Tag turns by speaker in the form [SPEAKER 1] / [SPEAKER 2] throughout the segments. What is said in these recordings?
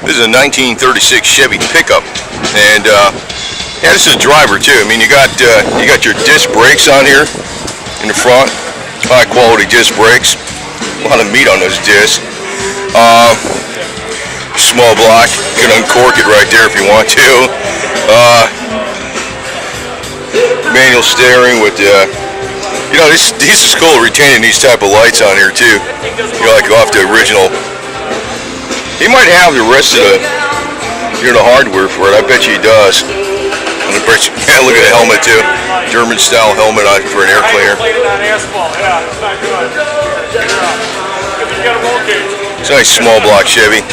[SPEAKER 1] This is a 1936 Chevy pickup, and yeah, this is a driver too. I mean, you got your disc brakes on here in the front, high quality disc brakes. A lot of meat on those discs. Small block, you can uncork it right there if you want to. Manual steering with you know, this is cool, retaining these type of lights on here too. You know, like off the original. He might have the rest of the, you know, the hardware for it. I bet you he does. Yeah, look at the helmet too. German style helmet for an air cleaner. It's a nice small block Chevy.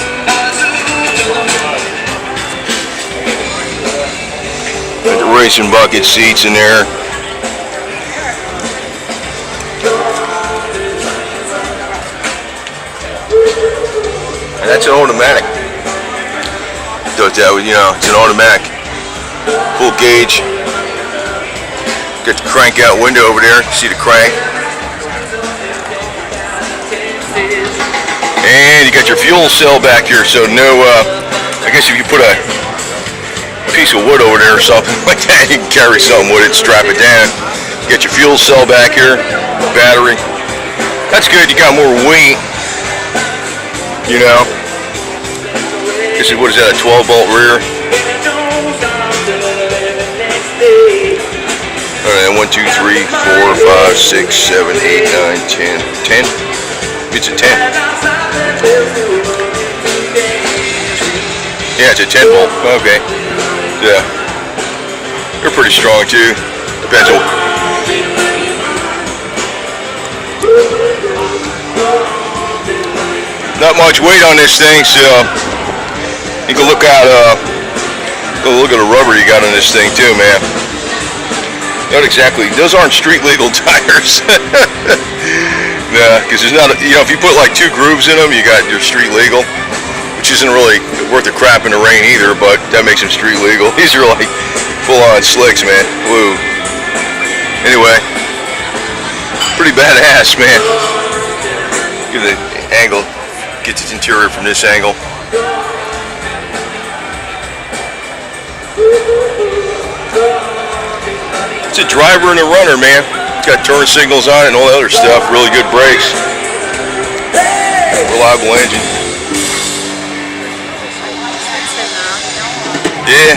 [SPEAKER 1] Got the racing bucket seats in there. And that's an automatic. Does that, you know, it's an automatic. Full gauge. Got the crank out window over there. See the crank. And you got your fuel cell back here, so no, I guess if you put a piece of wood over there or something like that, you can carry something with it, strap it down. You got your fuel cell back here, battery. That's good, you got more weight, you know. This is, what is that, a 12-bolt rear? Alright, 1, 2, 3, 4, 5, 6, 7, 8, 9, 10. 10? It's a 10. Yeah, it's a 10 volt. Okay. Yeah. They're pretty strong too. Depends on. Not much weight on this thing, so you can look at the rubber you got on this thing too, man. Not exactly. Those aren't street legal tires. Nah, because there's not, you know, if you put like 2 grooves in them, you got your street legal, which isn't really worth a crap in the rain either, but that makes them street legal. These are like full-on slicks, man. Woo. Anyway, pretty badass, man. Get the angle, get the interior from this angle. It's a driver and a runner, man. Got turn signals on it and all that other stuff. Really good brakes. Reliable engine. Yeah.